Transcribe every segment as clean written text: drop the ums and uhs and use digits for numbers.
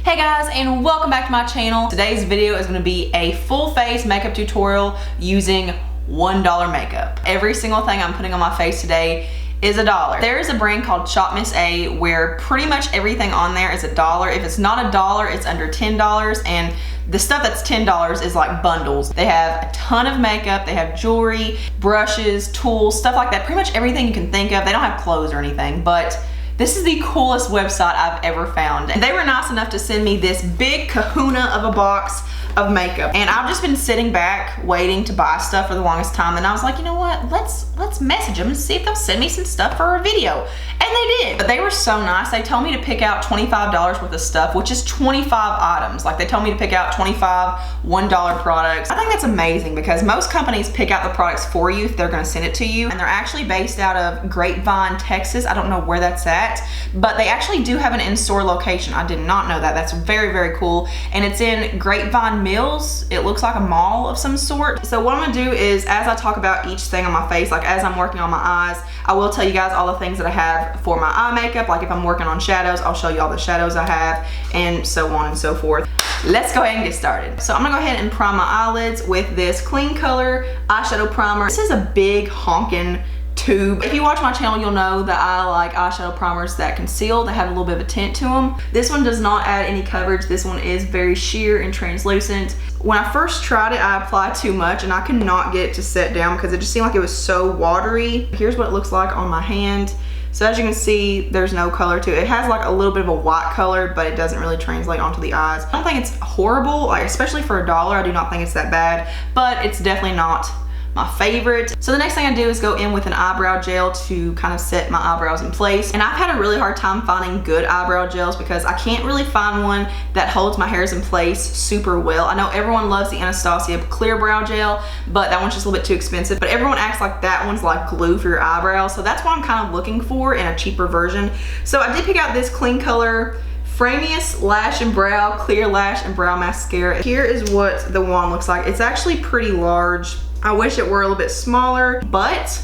Hey guys, and welcome back to my channel. Today's video is going to be a full face makeup tutorial using $1 makeup. Every single thing I'm putting on my face today is $1. There is a brand called Shop Miss A where pretty much everything on there is $1. If it's not $1, it's under $10, and the stuff that's $10 is like bundles. They have a ton of makeup, they have jewelry, brushes, tools, stuff like that. Pretty much everything you can think of. They don't have clothes or anything, but this is the coolest website I've ever found. And they were nice enough to send me this big kahuna of a box of makeup. And I've just been sitting back waiting to buy stuff for the longest time. And I was like, you know what? Let's message them and see if they'll send me some stuff for a video. And they did. But they were so nice. They told me to pick out $25 worth of stuff, which is 25 items. Like they told me to pick out 25 $1 products. I think that's amazing because most companies pick out the products for you if they're gonna send it to you. And they're actually based out of Grapevine, Texas. I don't know where that's at, but they actually do have an in-store location. I did not know that. That's very, very cool. And it's in Grapevine Mills. It looks like a mall of some sort. So what I'm gonna do is, as I talk about each thing on my face, like as I'm working on my eyes, I will tell you guys all the things that I have for my eye makeup. Like if I'm working on shadows, I'll show you all the shadows I have, and so on and so forth. Let's go ahead and get started. So I'm gonna go ahead and prime my eyelids with this Clean Color eyeshadow primer. This is a big honking tube. If you watch my channel, you'll know that I like eyeshadow primers that conceal, that have a little bit of a tint to them. This one does not add any coverage. This one is very sheer and translucent. When I first tried it, I applied too much and I could not get it to set down because it just seemed like it was so watery. Here's what it looks like on my hand. So as you can see, there's no color to it. It has like a little bit of a white color, but it doesn't really translate onto the eyes. I don't think it's horrible, like especially for $1. I do not think it's that bad, but it's definitely not my favorite. So the next thing I do is go in with an eyebrow gel to kind of set my eyebrows in place. And I've had a really hard time finding good eyebrow gels because I can't really find one that holds my hairs in place super well. I know everyone loves the Anastasia clear brow gel, but that one's just a little bit too expensive. But everyone acts like that one's like glue for your eyebrows. So that's what I'm kind of looking for in a cheaper version. So I did pick out this Clean Color Framiest Lash and Brow Clear Lash and Brow Mascara. Here is what the wand looks like. It's actually pretty large. I wish it were a little bit smaller, but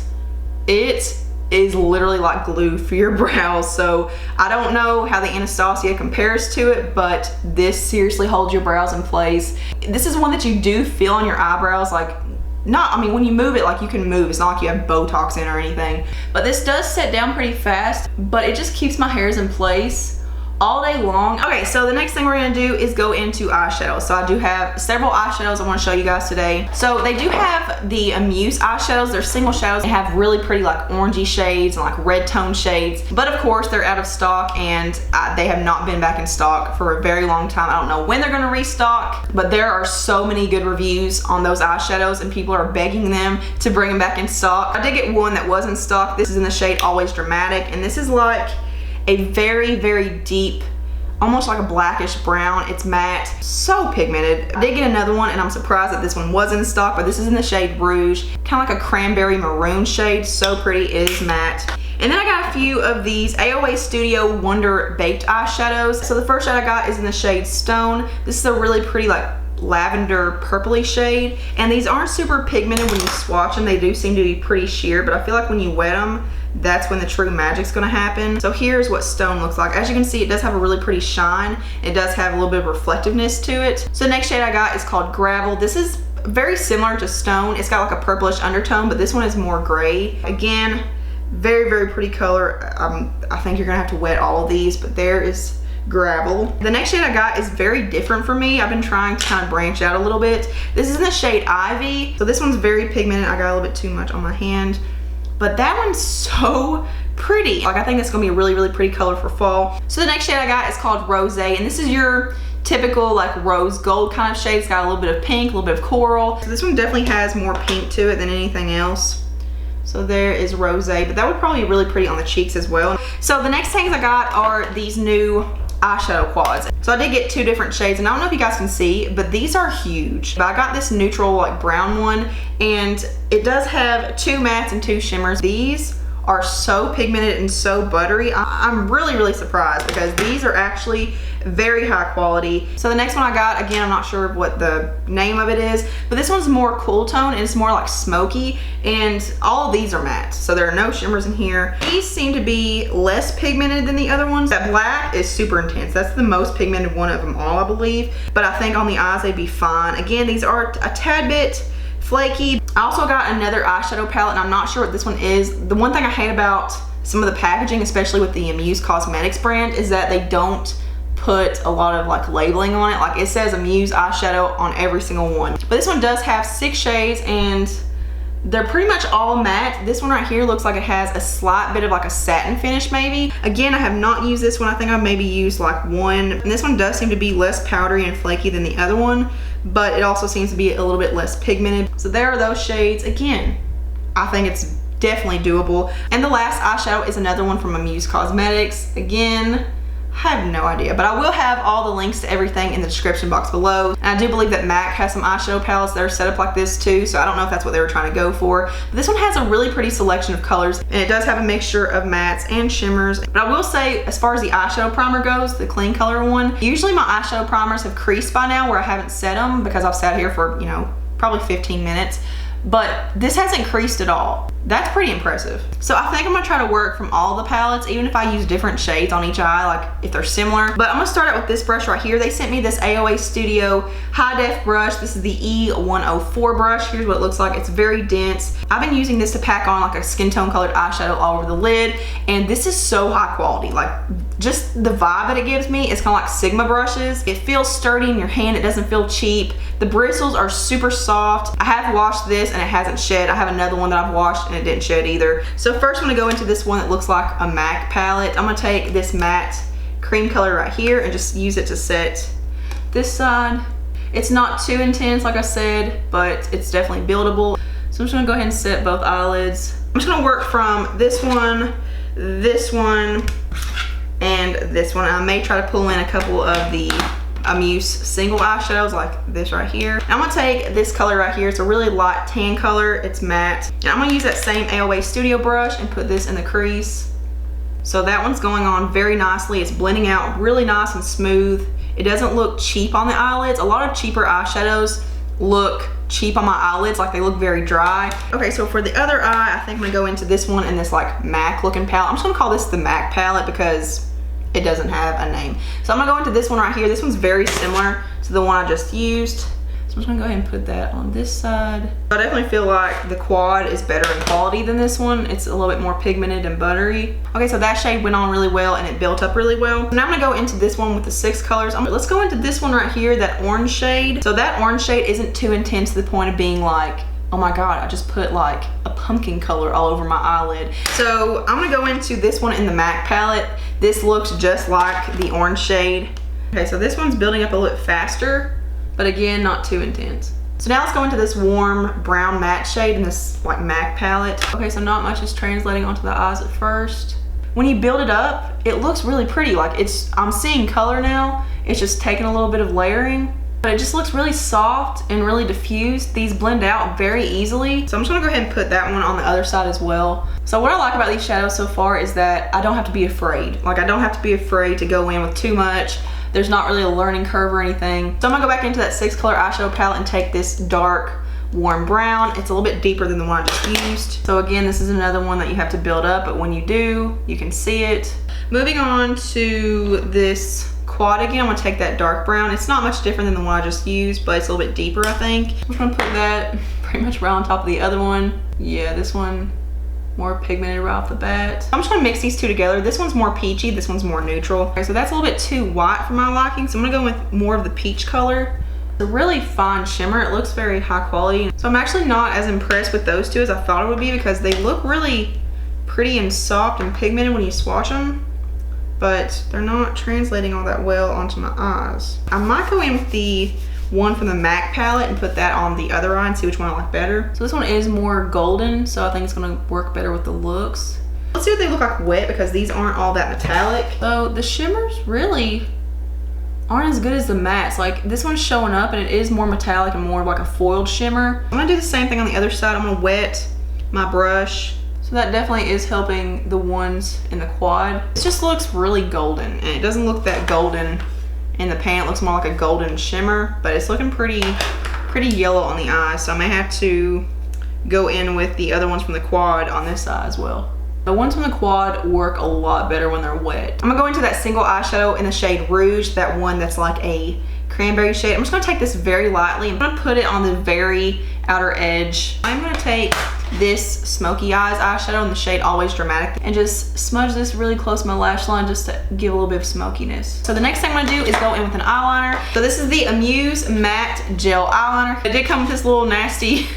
it is literally like glue for your brows. So I don't know how the Anastasia compares to it, but this seriously holds your brows in place. This is one that you do feel on your eyebrows, like I mean, when you move it, like you can move. It's not like you have Botox in or anything. But this does set down pretty fast, but it just keeps my hairs in place all day long. Okay, so the next thing we're gonna do is go into eyeshadow. So I do have several eyeshadows I wanna show you guys today. So they do have the Amuse eyeshadows. They're single shadows. They have really pretty like orangey shades and like red tone shades. But of course, they're out of stock and they have not been back in stock for a very long time. I don't know when they're gonna restock, but there are so many good reviews on those eyeshadows and people are begging them to bring them back in stock. I did get one that was in stock. This is in the shade Always Dramatic, and this is like a very, very deep, almost like a blackish brown. It's matte, so pigmented. I did get another one and I'm surprised that this one was in stock, but this is in the shade Rouge, kind of like a cranberry maroon shade. So pretty. It is matte. And then I got a few of these AOA Studio Wonder Baked eyeshadows. So the first shade I got is in the shade Stone. This is a really pretty like lavender purpley shade, and these aren't super pigmented. When you swatch them, they do seem to be pretty sheer, but I feel like when you wet them, that's when the true magic's gonna happen. So here's what Stone looks like. As you can see, it does have a really pretty shine. It does have a little bit of reflectiveness to it. So the next shade I got is called Gravel. This is very similar to Stone. It's got like a purplish undertone, but this one is more gray. Again, very, very pretty color. I think you're gonna have to wet all of these, but there is Gravel. The next shade I got is very different for me. I've been trying to kind of branch out a little bit. This is in the shade Ivy. So this one's very pigmented. I got a little bit too much on my hand, but that one's so pretty. Like I think it's gonna be a really, really pretty color for fall. So the next shade I got is called Rose, and this is your typical like rose gold kind of shade. It's got a little bit of pink, a little bit of coral. So this one definitely has more pink to it than anything else. So there is Rose, but that would probably be really pretty on the cheeks as well. So the next things I got are these new eyeshadow quads. So I did get two different shades, and I don't know if you guys can see, but these are huge. But I got this neutral like brown one, and it does have two mattes and two shimmers. These are so pigmented and so buttery. I'm really surprised because these are actually very high quality. So the next one I got, again, I'm not sure what the name of it is, but this one's more cool tone and it's more like smoky, and all of these are matte, so there are no shimmers in here. These seem to be less pigmented than the other ones. That black is super intense. That's the most pigmented one of them all, I believe, but I think on the eyes they'd be fine. Again, these are a tad bit flaky. I also got another eyeshadow palette, and I'm not sure what this one is. The one thing I hate about some of the packaging, especially with the Muse Cosmetics brand, is that they don't put a lot of like labeling on it. Like it says Muse eyeshadow on every single one. But this one does have 6 shades and they're pretty much all matte. This one right here looks like it has a slight bit of like a satin finish maybe. Again, I have not used this one. I think I maybe used like one. And this one does seem to be less powdery and flaky than the other one, but it also seems to be a little bit less pigmented. So there are those shades. Again, I think it's definitely doable. And the last eyeshadow is another one from Muse Cosmetics. Again, I have no idea, but I will have all the links to everything in the description box below. And I do believe that MAC has some eyeshadow palettes that are set up like this too, so I don't know if that's what they were trying to go for. But this one has a really pretty selection of colors, and it does have a mixture of mattes and shimmers. But I will say, as far as the eyeshadow primer goes, the clean color one, usually my eyeshadow primers have creased by now where I haven't set them because I've sat here for, you know, probably 15 minutes. But this hasn't creased at all. That's pretty impressive. So I think I'm gonna try to work from all the palettes, even if I use different shades on each eye, like if they're similar. But I'm gonna start out with this brush right here. They sent me this Eyeshadow high def brush. This is the E104 brush. Here's what it looks like. It's very dense. I've been using this to pack on like a skin tone colored eyeshadow all over the lid, and this is so high quality. Like just the vibe that it gives me is kind of like Sigma brushes. It feels sturdy in your hand. It doesn't feel cheap. The bristles are super soft. I have washed this and it hasn't shed. I have another one that I've washed and it didn't shed either. So first I'm gonna go into this one that looks like a MAC palette. I'm gonna take this matte cream color right here and just use it to set this side. It's not too intense, like I said, but it's definitely buildable. So I'm just gonna go ahead and set both eyelids. I'm just gonna work from this one, and this one. I may try to pull in a couple of the Muse single eyeshadows like this right here. And I'm gonna take this color right here. It's a really light tan color. It's matte. And I'm gonna use that same LimoStudio brush and put this in the crease. So that one's going on very nicely. It's blending out really nice and smooth. It doesn't look cheap on the eyelids. A lot of cheaper eyeshadows look cheap on my eyelids, like they look very dry. Okay, so for the other eye, I think I'm gonna go into this one in this like MAC looking palette. I'm just gonna call this the MAC palette because it doesn't have a name. So I'm gonna go into this one right here. This one's very similar to the one I just used. So I'm just gonna go ahead and put that on this side. I definitely feel like the quad is better in quality than this one. It's a little bit more pigmented and buttery. Okay, so that shade went on really well and it built up really well. Now I'm gonna go into this one with the 6 colors. Let's go into this one right here, that orange shade. So that orange shade isn't too intense to the point of being like, oh my God, I just put like a pumpkin color all over my eyelid. So I'm gonna go into this one in the MAC palette. This looks just like the orange shade. Okay, so this one's building up a little bit faster, but again, not too intense. So now let's go into this warm brown matte shade in this like MAC palette. Okay, so not much is translating onto the eyes at first. When you build it up, it looks really pretty. Like I'm seeing color now. It's just taking a little bit of layering. But it just looks really soft and really diffused. These blend out very easily. So I'm just gonna go ahead and put that one on the other side as well. So what I like about these shadows so far is that I don't have to be afraid. Like I don't have to be afraid to go in with too much. There's not really a learning curve or anything. So I'm gonna go back into that 6 color eyeshadow palette and take this dark warm brown. It's a little bit deeper than the one I just used. So again, this is another one that you have to build up, but when you do, you can see it. Moving on to this quad again, I'm gonna take that dark brown. It's not much different than the one I just used, but it's a little bit deeper, I think. I'm just gonna put that pretty much right on top of the other one. Yeah, this one more pigmented right off the bat. I'm just gonna mix these two together. This one's more peachy, this one's more neutral. Okay, so that's a little bit too white for my liking, so I'm gonna go with more of the peach color. It's a really fine shimmer. It looks very high quality. So I'm actually not as impressed with those two as I thought it would be because they look really pretty and soft and pigmented when you swatch them, but they're not translating all that well onto my eyes. I might go in with the one from the MAC palette and put that on the other eye and see which one I like better. So this one is more golden, so I think it's gonna work better with the looks. Let's see what they look like wet because these aren't all that metallic. So the shimmers really aren't as good as the mattes. Like this one's showing up and it is more metallic and more like a foiled shimmer. I'm gonna do the same thing on the other side. I'm gonna wet my brush. So So that definitely is helping the ones in the quad. It just looks really golden, and it doesn't look that golden in the pan. It looks more like a golden shimmer, but it's looking pretty yellow on the eye. So I may have to go in with the other ones from the quad on this side as well. The ones from the quad work a lot better when they're wet. I'm gonna go into that single eyeshadow in the shade Rouge, that one that's like a cranberry shade. I'm just gonna take this very lightly. I'm gonna put it on the very outer edge. I'm gonna take this Smoky Eyes eyeshadow in the shade Always Dramatic and just smudge this really close to my lash line just to give a little bit of smokiness. So the next thing I'm gonna do is go in with an eyeliner. So this is the Amuse Matte Gel Eyeliner. It did come with this little nasty,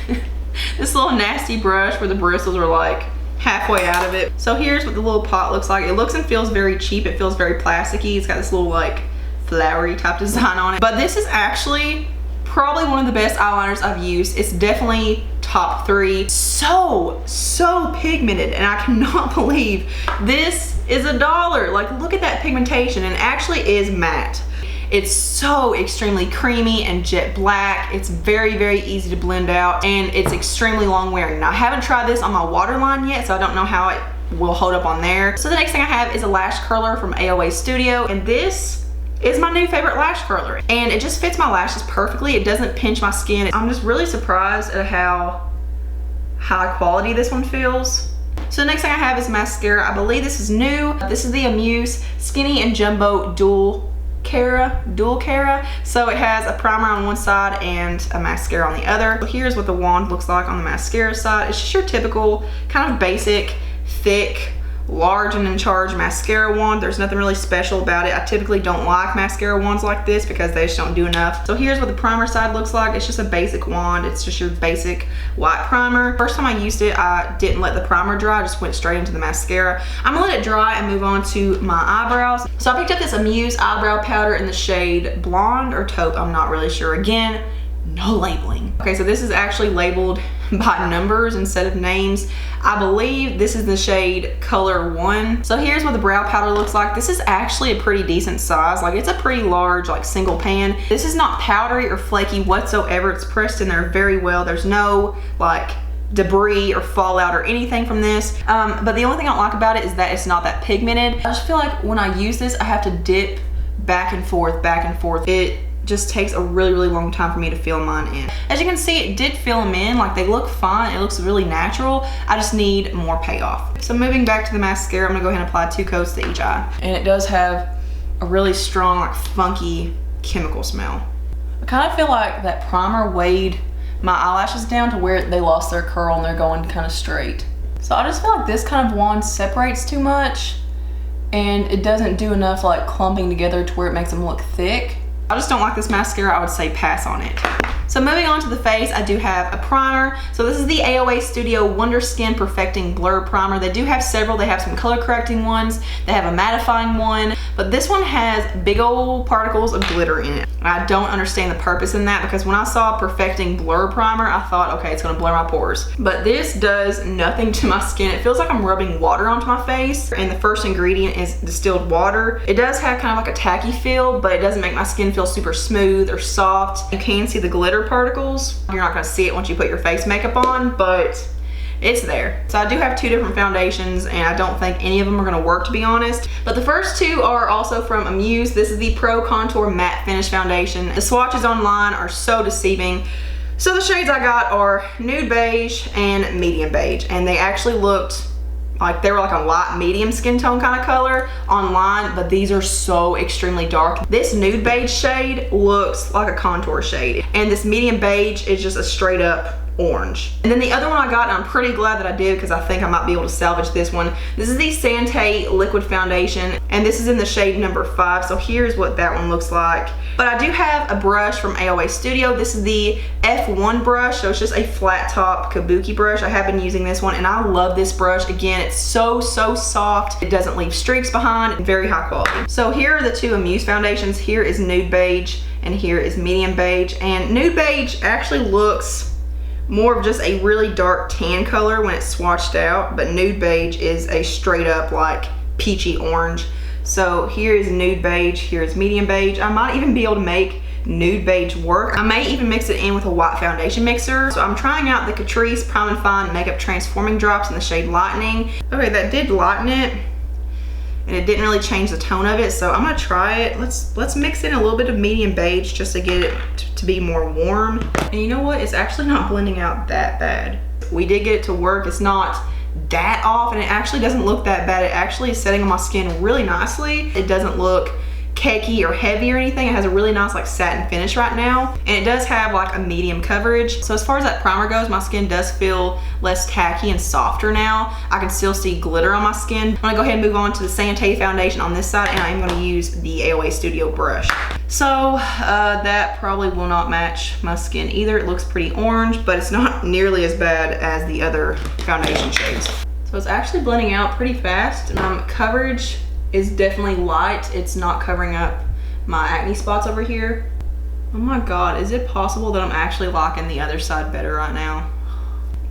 this little nasty brush where the bristles are like halfway out of it. So here's what the little pot looks like. It looks and feels very cheap. It feels very plasticky. It's got this little like flowery type design on it. But this is actually probably one of the best eyeliners I've used. It's definitely top 3. So pigmented, and I cannot believe this is $1. Like, look at that pigmentation, and actually is matte. It's so extremely creamy and jet black. It's very easy to blend out, and it's extremely long wearing. Now, I haven't tried this on my waterline yet, so I don't know how it will hold up on there. So the next thing I have is a lash curler from LimoStudio, and this is my new favorite lash curler, and it just fits my lashes perfectly. It doesn't pinch my skin. I'm just really surprised at how high quality this one feels. So the next thing I have is mascara. I believe this is new. This is the Amuse Skinny and Jumbo Dual Cara. So it has a primer on one side and a mascara on the other. So here's what the wand looks like on the mascara side. It's just your typical kind of basic, thick, large and in charge mascara wand. There's nothing really special about it. I typically don't like mascara wands like this because they just don't do enough. So here's what the primer side looks like. It's just a basic wand. It's just your basic white primer. First time I used it, I didn't let the primer dry. I just went straight into the mascara. I'm gonna let it dry and move on to my eyebrows. So I picked up this Amuse eyebrow powder in the shade Blonde or Taupe. I'm not really sure. Again, no labeling. Okay, so this is actually labeled by numbers instead of names. I believe this is the shade Color 1. So here's what the brow powder looks like. This is actually a pretty decent size. Like, it's a pretty large, like, single pan. This is not powdery or flaky whatsoever. It's pressed in there very well. There's no like debris or fallout or anything from this. But the only thing I don't like about it is that it's not that pigmented. I just feel like when I use this, I have to dip back and forth. It just takes a really long time for me to fill mine in. As you can see, it did fill them in. Like, they look fine. It looks really natural. I just need more payoff. So moving back to the mascara, I'm gonna go ahead and apply 2 coats to each eye. And it does have a really strong, like, funky chemical smell. I kind of feel like that primer weighed my eyelashes down to where they lost their curl and they're going kind of straight. So I just feel like this kind of wand separates too much, and it doesn't do enough like clumping together to where it makes them look thick. I just don't like this mascara. I would say pass on it. So moving on to the face, I do have a primer. So this is the LimoStudio Wonder Skin Perfecting Blur Primer. They do have several. They have some color correcting ones. They have a mattifying one, but this one has big old particles of glitter in it. I don't understand the purpose in that, because when I saw Perfecting Blur Primer, I thought, okay, it's gonna blur my pores. But this does nothing to my skin. It feels like I'm rubbing water onto my face, and the first ingredient is distilled water. It does have kind of like a tacky feel, but it doesn't make my skin feel super smooth or soft. You can see the glitter particles. You're not gonna see it once you put your face makeup on, but it's there. So I do have 2 different foundations, and I don't think any of them are gonna work, to be honest. But the first 2 are also from Amuse. This is the Pro Contour Matte Finish Foundation. The swatches online are so deceiving. So the shades I got are Nude Beige and Medium Beige, and they actually looked like they were like a light medium skin tone kind of color online, but these are so extremely dark. This Nude Beige shade looks like a contour shade, and this Medium Beige is just a straight up orange. And then the other one I got, and I'm pretty glad that I did because I think I might be able to salvage this one. This is the Sante Liquid Foundation, and this is in the shade number 5. So here's what that one looks like. But I do have a brush from LimoStudio. This is the F1 brush, so it's just a flat top kabuki brush. I have been using this one, and I love this brush. Again, it's so soft. It doesn't leave streaks behind. Very high quality. So here are the 2 Amuse foundations. Here is Nude Beige, and here is Medium Beige. And Nude Beige actually looks more of just a really dark tan color when it's swatched out, but Nude Beige is a straight up like peachy orange. So here is nude beige, here is medium beige. I might even be able to make nude beige work. I may even mix it in with a white foundation mixer. So I'm trying out the Catrice Prime and Fine Makeup Transforming Drops in the shade Lightning. Okay, that did lighten it, and it didn't really change the tone of it, so I'm gonna try it. Let's mix in a little bit of medium beige just to get it to be more warm. And you know what? It's actually not blending out that bad. We did get it to work. It's not that off, and it actually doesn't look that bad. It actually is setting on my skin really nicely. It doesn't look cakey or heavy or anything. It has a really nice like satin finish right now, and it does have like a medium coverage. So as far as that primer goes, my skin does feel less tacky and softer now. I can still see glitter on my skin. I'm gonna go ahead and move on to the Santé foundation on this side, and I am gonna use the LimoStudio brush. So that probably will not match my skin either. It looks pretty orange, but it's not nearly as bad as the other foundation shades. So it's actually blending out pretty fast. Coverage is definitely light. It's not covering up my acne spots over here. Oh my God, is it possible that I'm actually liking the other side better right now?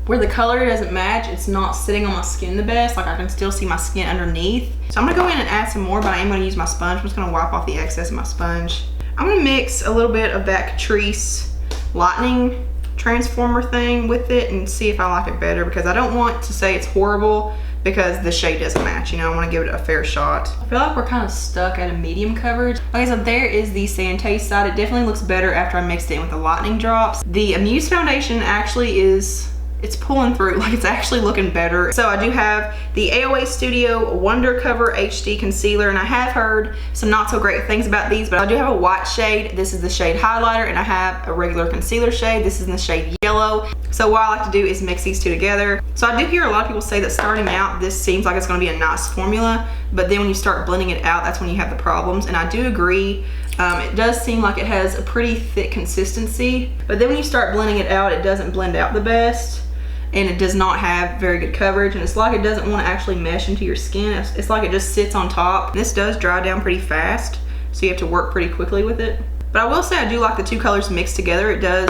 Where the color doesn't match, it's not sitting on my skin the best. Like I can still see my skin underneath. So I'm gonna go in and add some more, but I am gonna use my sponge. I'm just gonna wipe off the excess of my sponge. I'm gonna mix a little bit of that Catrice Lightning Transformer thing with it and see if I like it better, because I don't want to say it's horrible because the shade doesn't match. You know, I want to give it a fair shot. I feel like we're kind of stuck at a medium coverage. Okay, so there is the Santé side. It definitely looks better after I mixed it in with the lightning drops. The Amuse foundation actually it's pulling through, like it's actually looking better. So I do have the LimoStudio Wonder Cover HD Concealer, and I have heard some not so great things about these, but I do have a white shade. This is the shade Highlighter, and I have a regular concealer shade. This is in the shade Yellow. So what I like to do is mix these two together. So I do hear a lot of people say that starting out, this seems like it's gonna be a nice formula, but then when you start blending it out, that's when you have the problems. And I do agree. It does seem like it has a pretty thick consistency, but then when you start blending it out, it doesn't blend out the best. And it does not have very good coverage, and it's like it doesn't want to actually mesh into your skin. It's like it just sits on top. This does dry down pretty fast, so you have to work pretty quickly with it. But I will say I do like the two colors mixed together. It does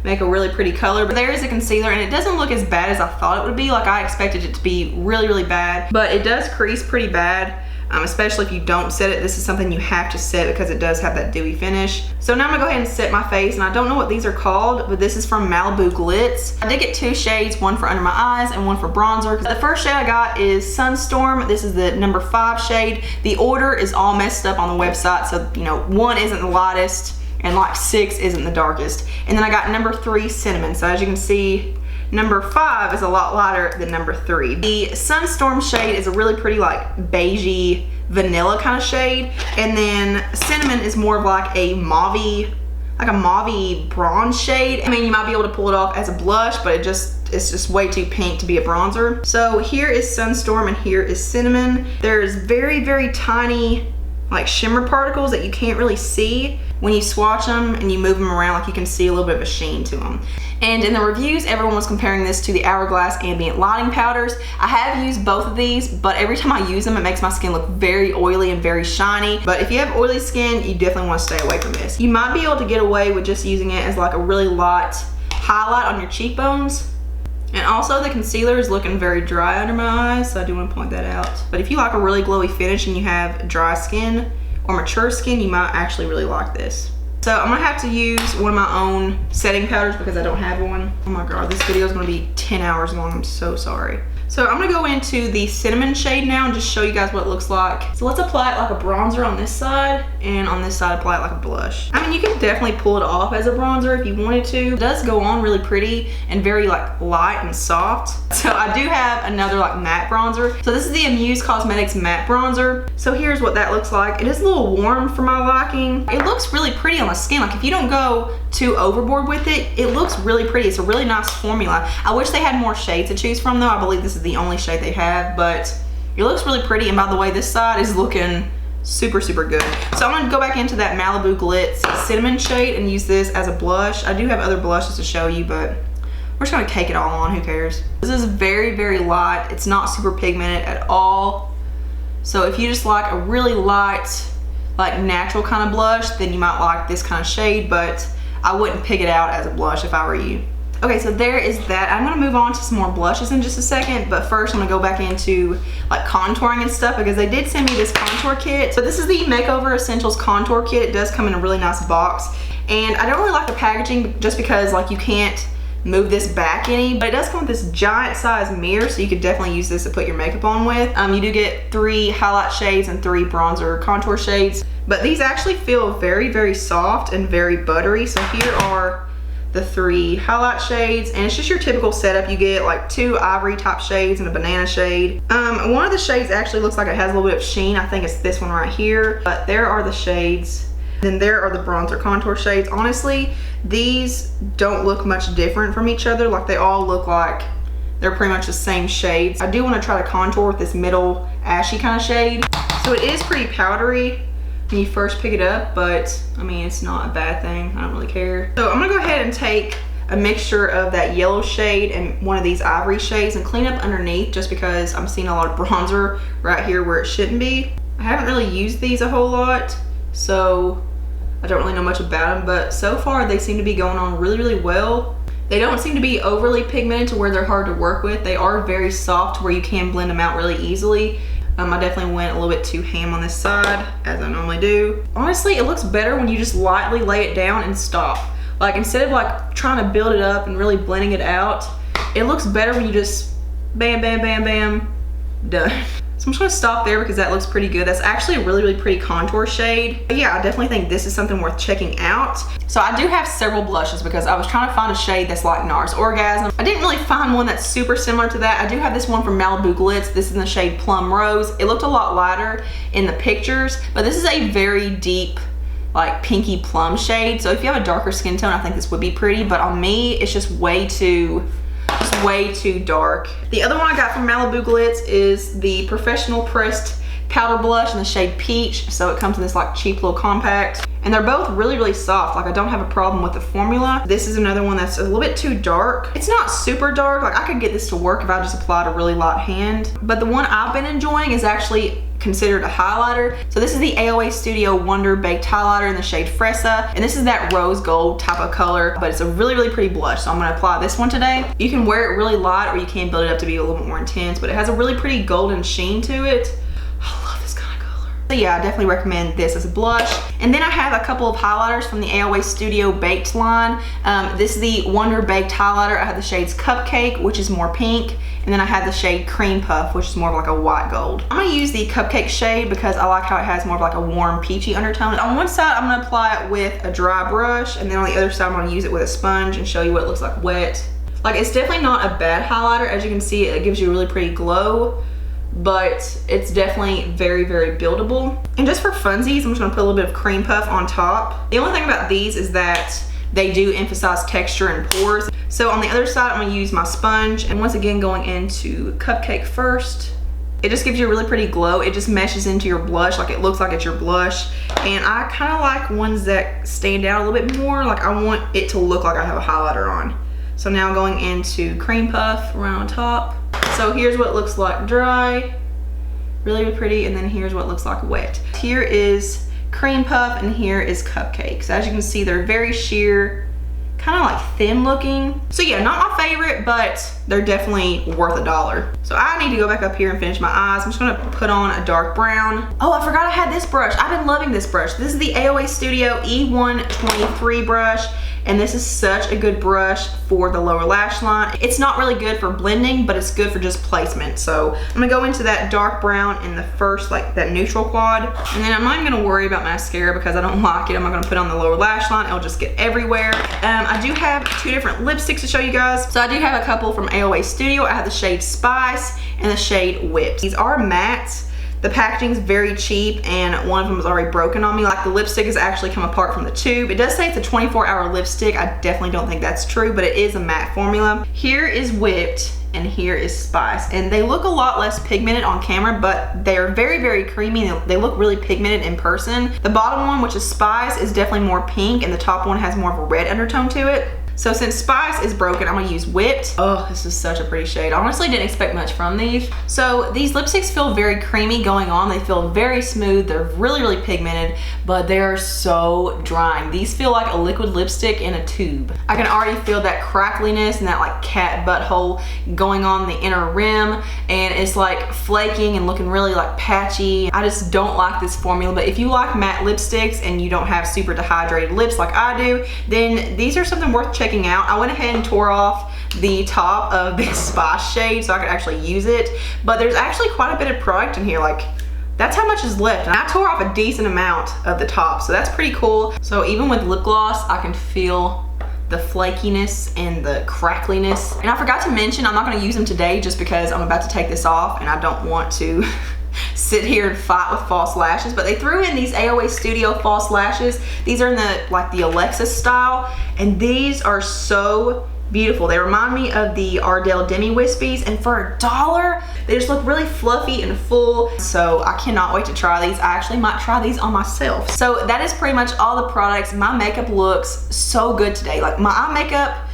make a really pretty color. But there is a concealer, and it doesn't look as bad as I thought it would be. Like I expected it to be really, really bad, but it does crease pretty bad. Especially if you don't set it. This is something you have to set because it does have that dewy finish. So now I'm gonna go ahead and set my face, and I don't know what these are called, but this is from Malibu Glitz. I did get two shades, one for under my eyes and one for bronzer. The first shade I got is Sunstorm. This is the number 5 shade. The order is all messed up on the website, so you know, 1 isn't the lightest and like 6 isn't the darkest. And then I got number 3 Cinnamon. So as you can see, number 5 is a lot lighter than number 3. The Sunstorm shade is a really pretty like beigey vanilla kind of shade, and then Cinnamon is more of like a mauvey bronze shade. I mean, you might be able to pull it off as a blush, but it's just way too pink to be a bronzer. So here is Sunstorm and here is Cinnamon. There's very, very tiny like shimmer particles that you can't really see when you swatch them and you move them around. Like you can see a little bit of a sheen to them. And in the reviews, everyone was comparing this to the Hourglass Ambient Lighting Powders. I have used both of these, but every time I use them, it makes my skin look very oily and very shiny. But if you have oily skin, you definitely want to stay away from this. You might be able to get away with just using it as like a really light highlight on your cheekbones. And also the concealer is looking very dry under my eyes, so I do want to point that out. But if you like a really glowy finish and you have dry skin or mature skin, you might actually really like this. So I'm gonna have to use one of my own setting powders because I don't have one. Oh my God, this video is gonna be 10 hours long. I'm so sorry. So I'm gonna go into the Cinnamon shade now and just show you guys what it looks like. So let's apply it like a bronzer on this side, and on this side apply it like a blush. I mean, you can definitely pull it off as a bronzer if you wanted to. It does go on really pretty and very like light and soft. So I do have another like matte bronzer. So this is the Amuse Cosmetics matte bronzer. So here's what that looks like. It is a little warm for my liking. It looks really pretty on the skin. Like if you don't go too overboard with it, it looks really pretty. It's a really nice formula. I wish they had more shades to choose from though. I believe this is the only shade they have, but it looks really pretty. And by the way, this side is looking super, super good. So I'm gonna go back into that Malibu Glitz Cinnamon shade and use this as a blush. I do have other blushes to show you, but we're just gonna cake it all on, who cares? This is very, very light. It's not super pigmented at all. So if you just like a really light, like natural kind of blush, then you might like this kind of shade, but I wouldn't pick it out as a blush if I were you. Okay, so there is that. I'm gonna move on to some more blushes in just a second, but first I'm gonna go back into like contouring and stuff because they did send me this contour kit. But this is the Makeover Essentials contour kit. It does come in a really nice box. And I don't really like the packaging just because like you can't move this back any, but it does come with this giant size mirror, so you could definitely use this to put your makeup on with. You do get 3 highlight shades and 3 bronzer contour shades, but these actually feel very, very soft and very buttery. So here are the 3 highlight shades, and it's just your typical setup. You get like 2 ivory type shades and a banana shade. One of the shades actually looks like it has a little bit of sheen. I think it's this one right here, but there are the shades. Then there are the bronzer contour shades. Honestly, these don't look much different from each other. Like they all look like they're pretty much the same shades. I do want to try to contour with this middle ashy kind of shade. So it is pretty powdery when you first pick it up, but I mean, it's not a bad thing. I don't really care. So I'm gonna go ahead and take a mixture of that yellow shade and one of these ivory shades and clean up underneath, just because I'm seeing a lot of bronzer right here where it shouldn't be. I haven't really used these a whole lot, so I don't really know much about them, but so far they seem to be going on really, really well. They don't seem to be overly pigmented to where they're hard to work with. They are very soft where you can blend them out really easily. I definitely went a little bit too ham on this side, as I normally do. Honestly, it looks better when you just lightly lay it down and stop. Like instead of like trying to build it up and really blending it out, it looks better when you just bam, bam, bam, bam, done. So I'm just gonna stop there because that looks pretty good. That's actually a really, really pretty contour shade. But yeah, I definitely think this is something worth checking out. So I do have several blushes because I was trying to find a shade that's like NARS Orgasm. I didn't really find one that's super similar to that. I do have this one from Malibu Glitz. This is in the shade Plum Rose. It looked a lot lighter in the pictures, but this is a very deep, like pinky plum shade. So if you have a darker skin tone, I think this would be pretty, but on me, it's just way too dark. The other one I got from Malibu Glitz is the Professional Pressed Powder Blush in the shade Peach. So it comes in this like cheap little compact, and they're both really, really soft. Like I don't have a problem with the formula. This is another one that's a little bit too dark. It's not super dark. Like I could get this to work if I just applied a really light hand, but the one I've been enjoying is actually considered a highlighter. So this is the LimoStudio Wonder Baked Highlighter in the shade Fresa, and this is that rose gold type of color, but it's a really, really pretty blush. So I'm gonna apply this one today. You can wear it really light or you can build it up to be a little bit more intense, but it has a really pretty golden sheen to it. I love this kind of color. So yeah, I definitely recommend this as a blush. And then I have a couple of highlighters from the LimoStudio Baked line. This is the Wonder Baked Highlighter. I have the shades Cupcake, which is more pink, and then I have the shade Cream Puff, which is more of like a white gold. I'm gonna use the Cupcake shade because I like how it has more of like a warm peachy undertone. On one side, I'm gonna apply it with a dry brush, and then on the other side, I'm gonna use it with a sponge and show you what it looks like wet. Like it's definitely not a bad highlighter. As you can see, it gives you a really pretty glow, but it's definitely very, very buildable. And just for funsies, I'm just gonna put a little bit of Cream Puff on top. The only thing about these is that they do emphasize texture and pores. So on the other side, I'm gonna use my sponge, and once again, going into Cupcake first. It just gives you a really pretty glow. It just meshes into your blush, like it looks like it's your blush. And I kind of like ones that stand out a little bit more. Like I want it to look like I have a highlighter on. So now going into Cream Puff around on top. So here's what it looks like dry, really, really pretty, and then here's what it looks like wet. Here is Cream Puff and here is Cupcake. So as you can see, they're very sheer, kind of like thin looking. So yeah, not my favorite, but they're definitely worth $1. So I need to go back up here and finish my eyes. I'm just gonna put on a dark brown. Oh, I forgot I had this brush. I've been loving this brush. This is the LimoStudio E123 brush, and this is such a good brush for the lower lash line. It's not really good for blending, but it's good for just placement. So I'm gonna go into that dark brown in the first, like that neutral quad. And then I'm not even gonna worry about mascara because I don't like it. I'm not gonna put on the lower lash line. It'll just get everywhere. I do have 2 different lipsticks to show you guys. So I do have a couple from LimoStudio. I have the shade Spice and the shade Whipped. These are mattes. The packaging is very cheap, and one of them is already broken on me. Like the lipstick has actually come apart from the tube. It does say it's a 24-hour lipstick. I definitely don't think that's true, but it is a matte formula. Here is Whipped and here is Spice, and they look a lot less pigmented on camera, but they're very, very creamy. They look really pigmented in person. The bottom one, which is Spice, is definitely more pink, and the top one has more of a red undertone to it. So since Spice is broken, I'm gonna use Whipped. Oh, this is such a pretty shade. I honestly didn't expect much from these. So these lipsticks feel very creamy going on. They feel very smooth. They're really, really pigmented, but they are so drying. These feel like a liquid lipstick in a tube. I can already feel that crackliness and that like cat butthole going on the inner rim, and it's like flaking and looking really like patchy. I just don't like this formula, but if you like matte lipsticks and you don't have super dehydrated lips like I do, then these are something worth checking out. I went ahead and tore off the top of this Spice shade so I could actually use it, but there's actually quite a bit of product in here. Like, that's how much is left, and I tore off a decent amount of the top, so that's pretty cool. So even with lip gloss, I can feel the flakiness and the crackliness. And I forgot to mention, I'm not going to use them today just because I'm about to take this off and I don't want to sit here and fight with false lashes, but they threw in these AOA Studio false lashes. These are in the Alexis style, and these are so beautiful. They remind me of the Ardell Demi Wispies, and for $1, they just look really fluffy and full. So I cannot wait to try these. I actually might try these on myself. So that is pretty much all the products. My makeup looks so good today. Like, my eye makeup,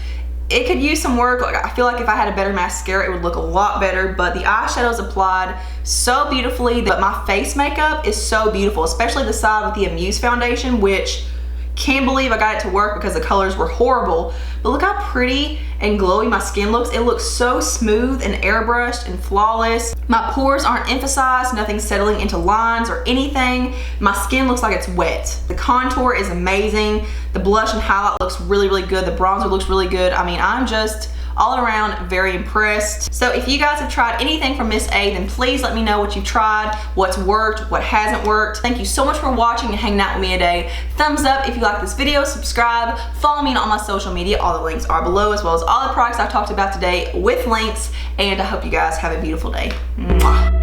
it could use some work. Like, I feel like if I had a better mascara, it would look a lot better, but the eyeshadow is applied so beautifully. But my face makeup is so beautiful, especially the side with the Amuse foundation, which can't believe I got it to work because the colors were horrible. But look how pretty and glowy my skin looks. It looks so smooth and airbrushed and flawless. My pores aren't emphasized, nothing's settling into lines or anything. My skin looks like it's wet. The contour is amazing. The blush and highlight looks really, really good. The bronzer looks really good. I mean, I'm just all around very impressed. So if you guys have tried anything from Miss A, then please let me know what you've tried, what's worked, what hasn't worked. Thank you so much for watching and hanging out with me today. Thumbs up if you like this video, subscribe, follow me on all my social media. All the links are below, as well as all the products I talked about today with links, and I hope you guys have a beautiful day. Mwah.